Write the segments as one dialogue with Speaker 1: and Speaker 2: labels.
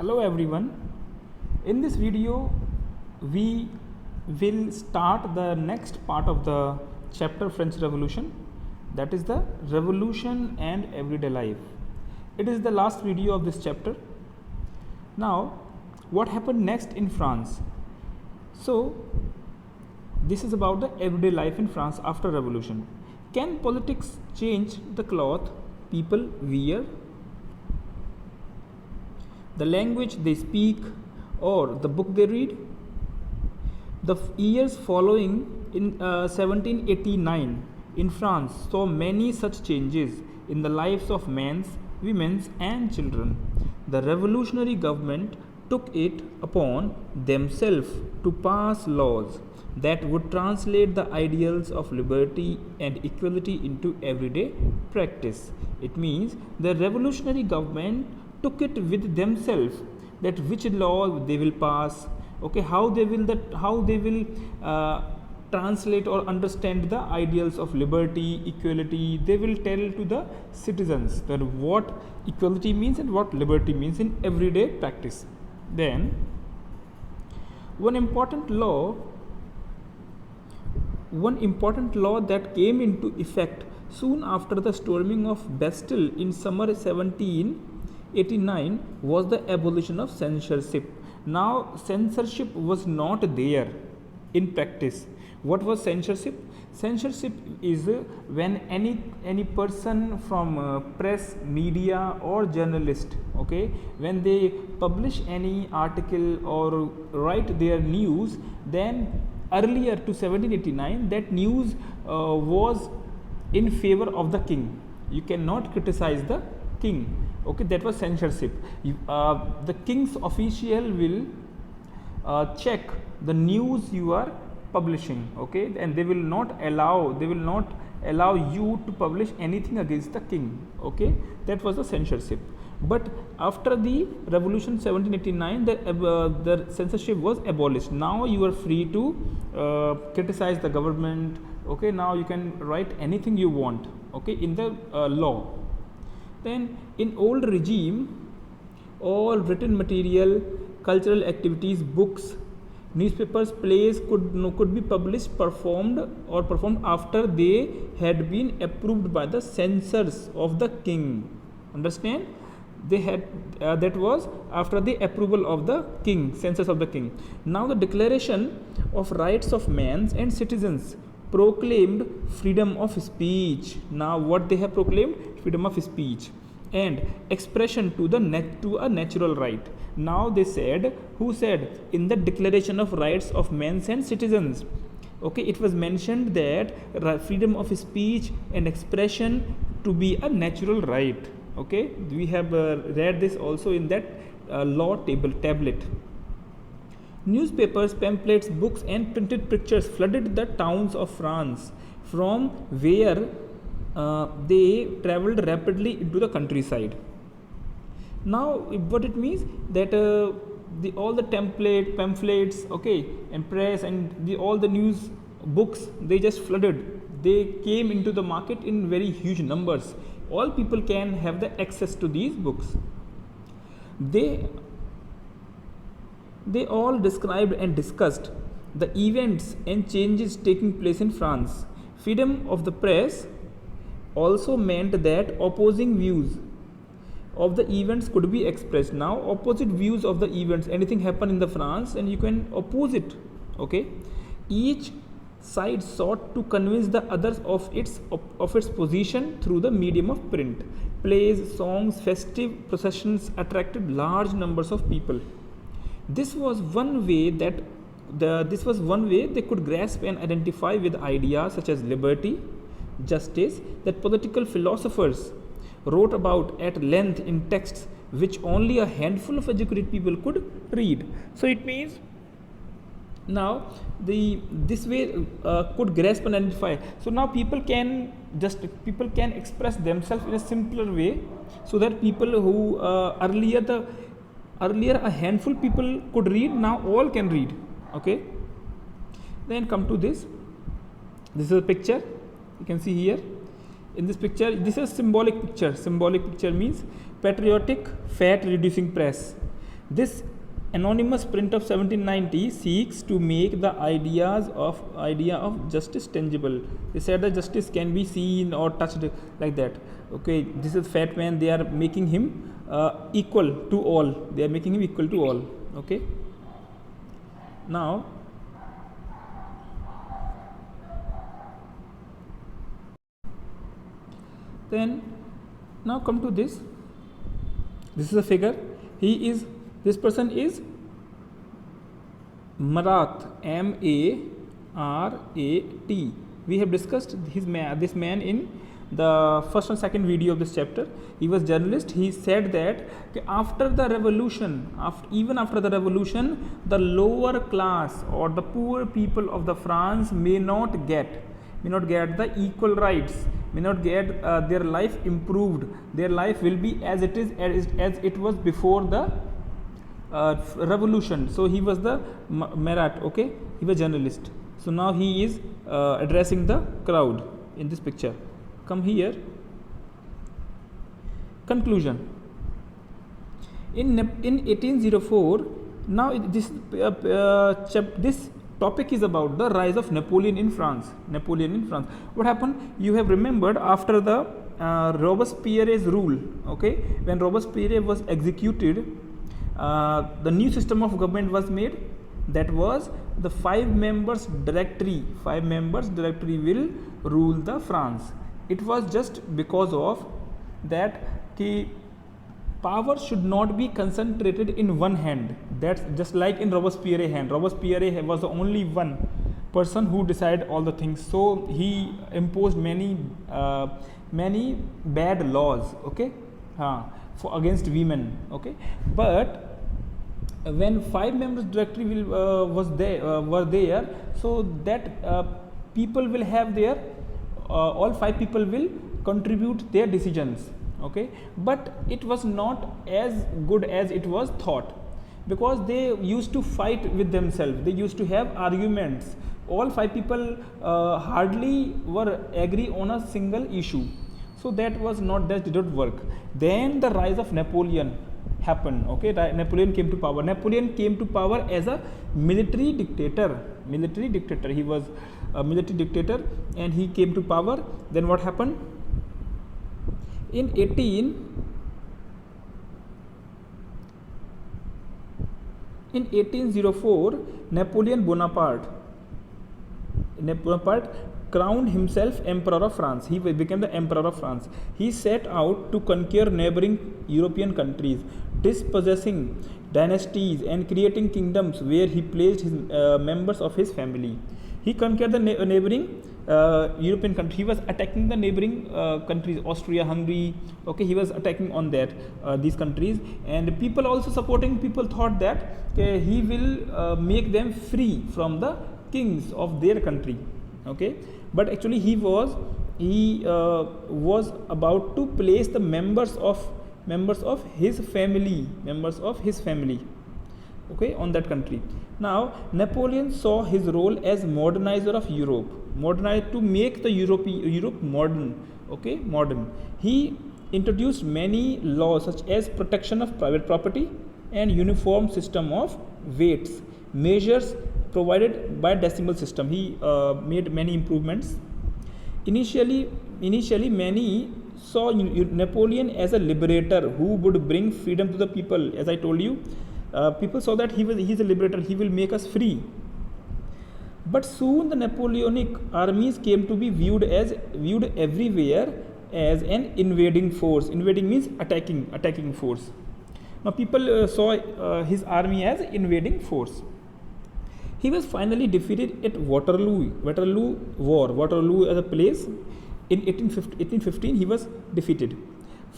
Speaker 1: Hello everyone. In this video we will start the next part of the chapter French Revolution, that is the revolution and everyday life. It is the last video of this chapter. Now what happened next in France? So this is about the everyday life in France after revolution. Can politics change the cloth people wear, the language they speak, or the book they read? The years following in 1789 in France saw many such changes in the lives of men's, women's, and children. The revolutionary government took it upon themselves to pass laws that would translate the ideals of liberty and equality into everyday practice. It means the revolutionary government took it with themselves that which law they will pass, okay, how they will translate or understand the ideals of liberty, equality. They will tell to the citizens that what equality means and what liberty means in everyday practice. Then one important law that came into effect soon after the storming of Bastille in summer 1789 was the abolition of censorship. Now censorship was not there in practice. What was censorship? Censorship is when any person from press, media, or journalist, okay, when they publish any article or write their news, then earlier to 1789 that news was in favor of the king. You cannot criticize the king, okay, that was censorship. The king's official will check the news you are publishing, okay, and they will not allow you to publish anything against the king, okay. That was the censorship. But after the revolution 1789 the censorship was abolished. Now you are free to criticize the government, okay. Now you can write anything you want, okay, in the law. Then in old regime, all written material, cultural activities, books, newspapers, plays could be performed after they had been approved by the censors of the king. Understand? They had that was after the approval of the king, censors of the king. Now the Declaration of Rights of Men and Citizens proclaimed freedom of speech. Now what they have proclaimed? Freedom of speech and expression to a natural right. Now they said, who said? In the Declaration of Rights of Men and Citizens, okay, it was mentioned that freedom of speech and expression to be a natural right, okay. We have read this also in that law tablet. Newspapers, pamphlets, books, and printed pictures flooded the towns of France, from where they traveled rapidly into the countryside. Now what it means that all the pamphlets, okay, and press and all the news books, they just flooded. They came into the market in very huge numbers. All people can have the access to these books. They all described and discussed the events and changes taking place in France. Freedom of the press also meant that opposing views of the events could be expressed. Now opposite views of the events, anything happen in the France and you can oppose it, okay. Each side sought to convince the others of its position through the medium of print. Plays, songs, festive processions attracted large numbers of people. This was one way they could grasp and identify with ideas such as liberty, justice, that political philosophers wrote about at length in texts which only a handful of educated people could read. So it means now this way could grasp and identify. So now people can express themselves in a simpler way, so that people who earlier a handful people could read, now all can read, okay. Then come to this is a picture you can see here. In this picture, this is symbolic picture. Symbolic picture means patriotic fat reducing press. This anonymous print of 1790 seeks to make the idea of justice tangible. They said that justice can be seen or touched like that. Okay, this is fat man. They are making him equal to all. They are making him equal to all. Okay. Now, then, now come to this. This is a figure. This person is Marat, M-A-R-A-T. We have discussed this man in the first and second video of this chapter. He was journalist. He said that after the revolution, even after the revolution, the lower class or the poor people of the France may not get the equal rights, may not get their life improved. Their life will be as it was before the revolution. So he was the Marat. Okay, he was journalist. So now he is addressing the crowd in this picture. Come here. Conclusion. In 1804, now this topic is about the rise of Napoleon in France. What happened? You have remembered after the Robespierre's rule. Okay, when Robespierre was executed, the new system of government was made. That was the 5 members directory. 5 members directory will rule the France. It was just because of that power should not be concentrated in one hand. That's just like in Robespierre's hand. Robespierre was the only one person who decided all the things. So he imposed many bad laws. Okay, for against women. Okay, but when 5 members directory were there, so that people will have their all 5 people will contribute their decisions. Okay, but it was not as good as it was thought, because they used to fight with themselves. They used to have arguments. All 5 people hardly were agree on a single issue. So that did not work. Then the rise of Napoleon happened. Okay, Napoleon came to power. Napoleon came to power as a military dictator. He was a military dictator, and he came to power. Then what happened? In 1804, Napoleon Bonaparte crowned himself Emperor of France. He became the Emperor of France. He set out to conquer neighboring European countries, dispossessing dynasties and creating kingdoms where he placed his members of his family. He conquered the neighboring European country. He was attacking the neighboring countries, Austria, Hungary. Okay, he was attacking on that these countries, and people also supporting. People thought that he will make them free from the kings of their country. Okay, but actually he was about to place the members of his family. Okay, on that country. Now Napoleon saw his role as modernizer of Europe, to make the Europe modern. Okay, modern. He introduced many laws such as protection of private property and uniform system of weights, measures provided by decimal system. He made many improvements. Initially many saw Napoleon as a liberator who would bring freedom to the people. As I told you, people saw that he's a liberator. He will make us free. But soon the Napoleonic armies came to be viewed everywhere as an invading force. Invading means attacking force. Now people saw his army as invading force. He was finally defeated at Waterloo War. Waterloo as a place. In 1815 he was defeated.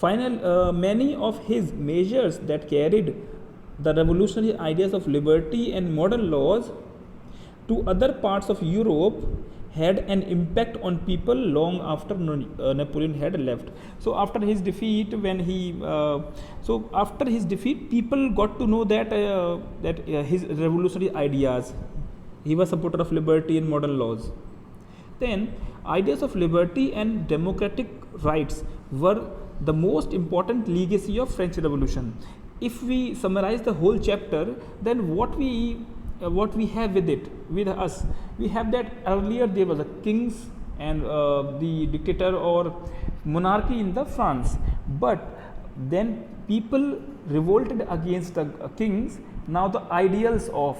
Speaker 1: Many of his measures that carried the revolutionary ideas of liberty and modern laws to other parts of Europe had an impact on people long after Napoleon had left. So after his defeat, people got to know that his revolutionary ideas. He was a supporter of liberty and modern laws. Then ideas of liberty and democratic rights were the most important legacy of French Revolution. if we summarize the whole chapter, then what we have with it, with us, we have that earlier there was a kings and the dictator or monarchy in the France, but then people revolted against the kings. Now the ideals of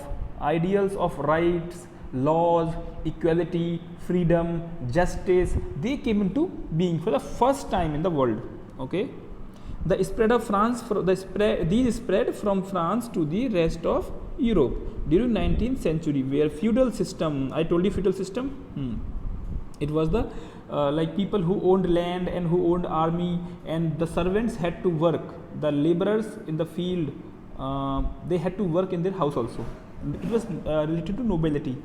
Speaker 1: rights, laws, equality, freedom, justice, they came into being for the first time in the world. Okay, the spread of France, these spread from France to the rest of Europe during 19th century, where feudal system, I told you feudal system, it was the like people who owned land and who owned army, and the servants had to work, the laborers in the field, they had to work in their house also. It was related to nobility,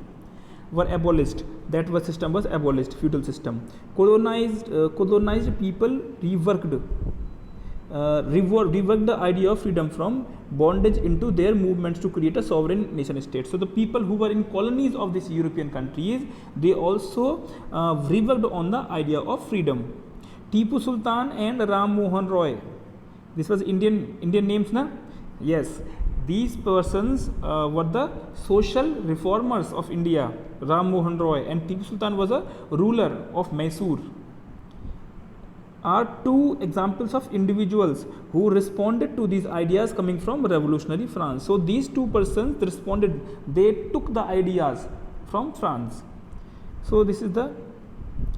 Speaker 1: were abolished. That was system was abolished, feudal system. Colonized people reworked the idea of freedom from bondage into their movements to create a sovereign nation state. So the people who were in colonies of these European countries, they also reworked on the idea of freedom. Tipu Sultan and Ram Mohan Roy, this was Indian names, na? Yes, these persons were the social reformers of India. Ram Mohan Roy and Tipu Sultan was a ruler of Mysore, are two examples of individuals who responded to these ideas coming from revolutionary France. So these two persons responded, they took the ideas from France. So this is the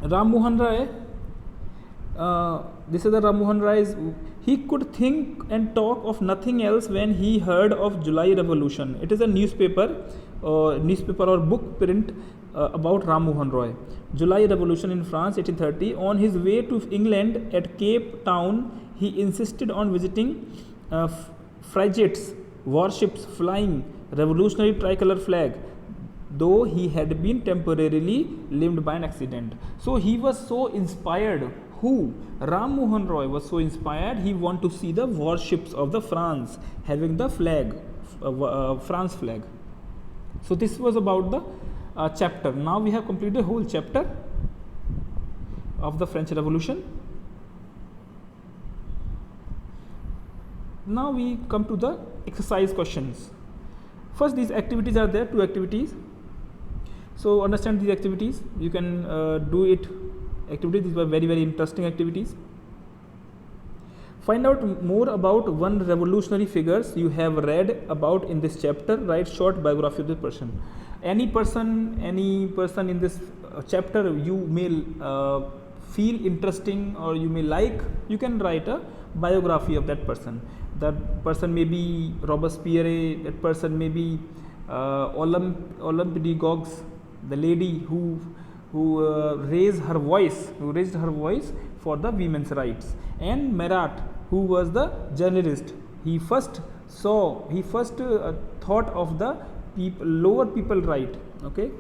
Speaker 1: Ram Mohan Roy. This is the Ram Mohan Roy's. He could think and talk of nothing else when he heard of July Revolution. It is a newspaper or book print about Ram Mohan Roy. July Revolution in France, 1830. On his way to England at Cape Town, he insisted on visiting frigates, warships flying revolutionary tricolor flag, though he had been temporarily limbed by an accident. So he was so inspired. Who? Ram Mohan Roy was so inspired, he wanted to see the warships of the France having the flag, France flag. So this was about the chapter. Now we have completed the whole chapter of the French Revolution. Now we come to the exercise questions. First, these activities are there, two activities. So understand these activities. You can do it. Activities, these were very interesting activities. Find out more about one revolutionary figures you have read about in this chapter. Write short biography of the person. Any person in this chapter you may feel interesting or you may like, you can write a biography of that person. That person may be Robespierre, that person may be Olympe de Gouges, the lady who raised her voice for the women's rights, and Marat, who was the journalist. He first thought of the lower people right. Okay.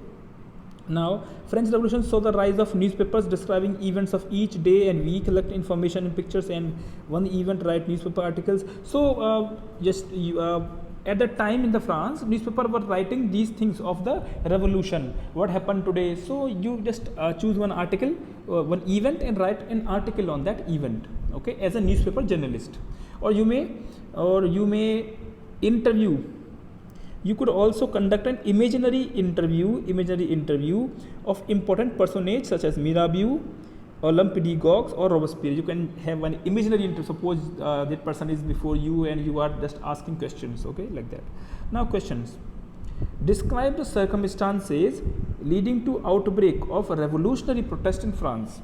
Speaker 1: Now, French Revolution saw the rise of newspapers describing events of each day and week, collect information and pictures, and one event write newspaper articles. So at that time in the France, newspaper were writing these things of the revolution, what happened today. So you just choose one article, one event, and write an article on that event. Okay, as a newspaper journalist, or you may interview. You could also conduct an imaginary interview of important personages such as Mirabeau, Olympe de Gouges, or Robespierre. You can have an imaginary interview. Suppose that person is before you and you are just asking questions. Okay, like that. Now questions. Describe the circumstances leading to outbreak of a revolutionary protest in France.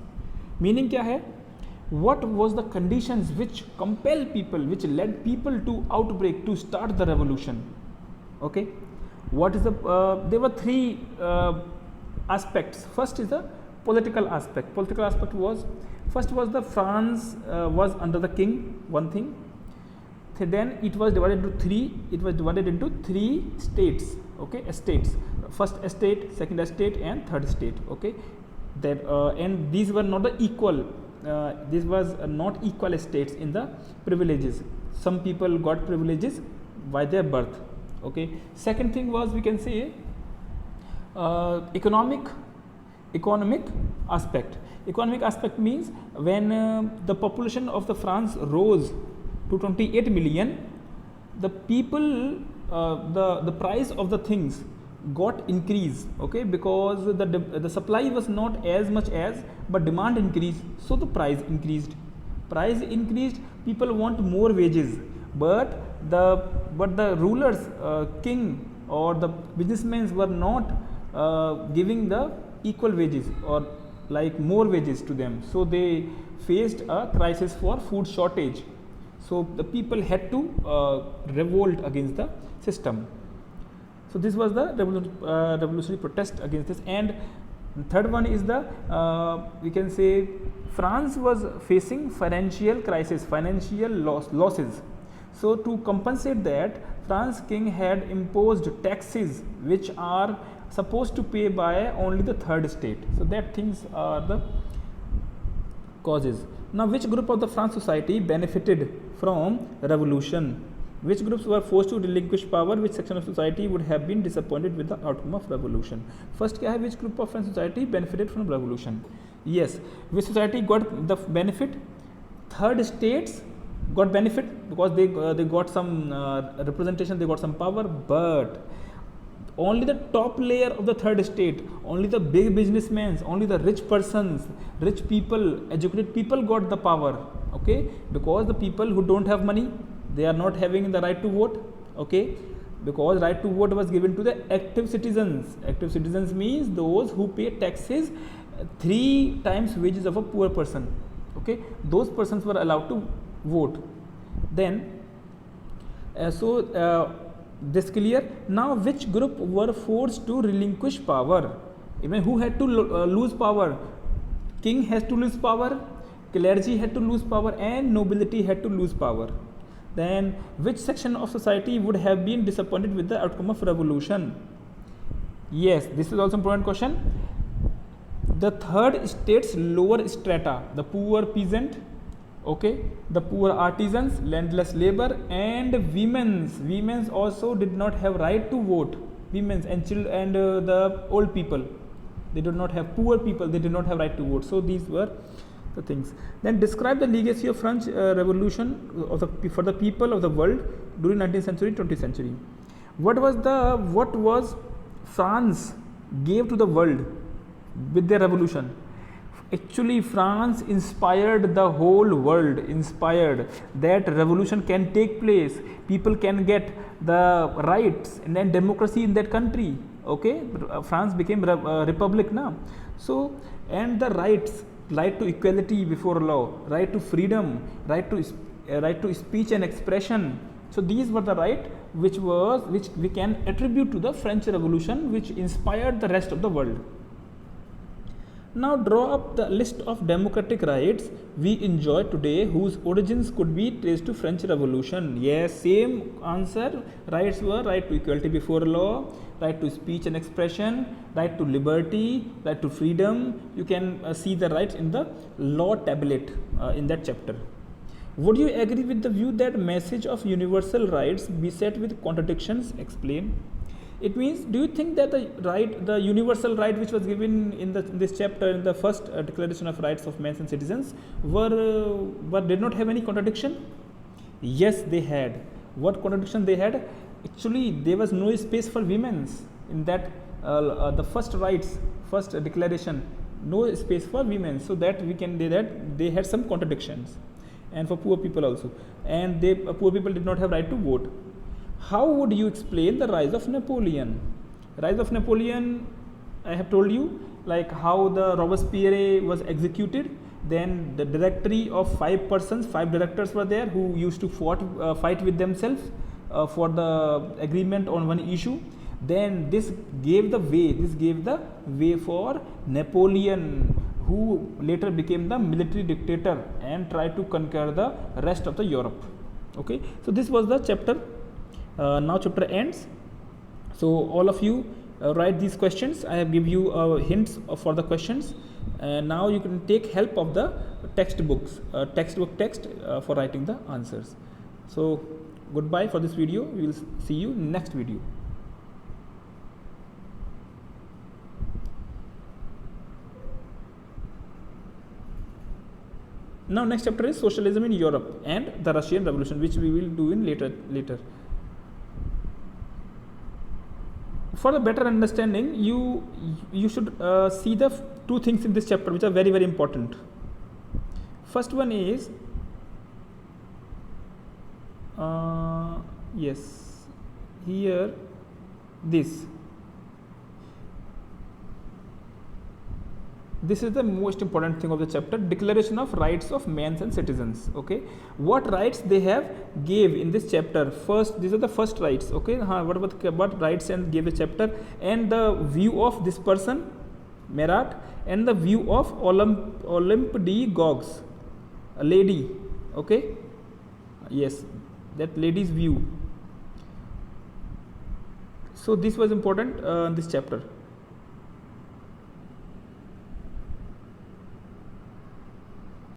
Speaker 1: Meaning क्या है? What was the conditions which compelled people, which led people to outbreak, to start the revolution? Okay, what is the there were three aspects. First is the political aspect. Political aspect was, first was the France was under the king, one thing. Then it was divided into three. It was divided into three states. Okay, estates. First estate, second estate, and third estate. Okay, that and these were not the equal. This was not equal estates in the privileges. Some people got privileges by their birth. Okay. Second thing was, we can say economic aspect. Economic aspect means when the population of the France rose to 28 million, the people, the price of the things got increased, okay, because the supply was not as much as, but demand increased, so the price increased. Price increased, people want more wages, but the rulers, king or the businessmen were not giving the equal wages or like more wages to them, so they faced a crisis for food shortage. So the people had to revolt against the system. So this was the revolutionary protest against this. And third one is the we can say France was facing financial crisis, financial losses. So to compensate that, France king had imposed taxes which are supposed to pay by only the third state. So that things are the causes. Now, which group of the France society benefited from revolution? Which groups were forced to relinquish power? Which section of society would have been disappointed with the outcome of revolution? First क्या है, which group of French society benefited from revolution? Yes, which society got the benefit? Third states got benefit because they got some representation, they got some power, but only the top layer of the third state, only the big businessmen, only the rich persons, rich people, educated people got the power, okay, because the people who don't have money, they are not having the right to vote, okay, because right to vote was given to the active citizens. Active citizens means those who pay taxes 3 times wages of a poor person, okay, those persons were allowed to vote. Then this clear. Now which group were forced to relinquish power? Even who had to lose power? King has to lose power, clergy had to lose power, and nobility had to lose power. Then which section of society would have been disappointed with the outcome of revolution? Yes, this is also important question. The third state's lower strata, the poor peasant, okay, the poor artisans, landless labor, and women's also did not have right to vote. Women's and children and the old people, they did not have, poor people, they did not have right to vote. So these were the things. Then describe the legacy of French Revolution for the people of the world during 19th century, 20th century. What was France gave to the world with their revolution? Actually, France inspired the whole world, inspired that revolution can take place, people can get the rights and then democracy in that country, okay. France became a republic now. So, and the rights, right to equality before law, right to freedom, right to speech and expression. So these were the right which we can attribute to the French Revolution, which inspired the rest of the world. Now draw up the list of democratic rights we enjoy today whose origins could be traced to French Revolution. Yes, same answer. Rights were right to equality before law, right to speech and expression, right to liberty, right to freedom. You can see the rights in the law tablet in that chapter. Would you agree with the view that message of universal rights beset with contradictions? Explain. It means, do you think that the universal right which was given in this chapter, in the first Declaration of Rights of Men and Citizens, did not have any contradiction? Yes, they had. What contradiction they had? Actually, there was no space for women in that the first rights, first declaration, no space for women. So that we can say that they had some contradictions, and for poor people also, and poor people did not have right to vote. How would you explain the rise of Napoleon? Rise of Napoleon, I have told you, like how the Robespierre was executed. Then the directory of 5 persons, 5 directors were there who used to fight with themselves for the agreement on one issue. Then this gave the way for Napoleon, who later became the military dictator and tried to conquer the rest of the Europe. Okay, so this was the chapter. Now chapter ends. So all of you write these questions. I have given you hints for the questions, and now you can take help of the textbooks, text for writing the answers. So goodbye for this video. We will see you next video. Now next chapter is socialism in Europe and the Russian Revolution, which we will do in later. for the better understanding, you should see the two things in this chapter which are very, very important. First one is yes, here this is the most important thing of the chapter, declaration of rights of men and citizens. Okay, what rights they have gave in this chapter. First, these are the first rights. Okay, what rights and gave the chapter, and the view of this person Marat, and the view of Olympe de Gouges, a lady. Okay, yes, that lady's view. So this was important in this chapter.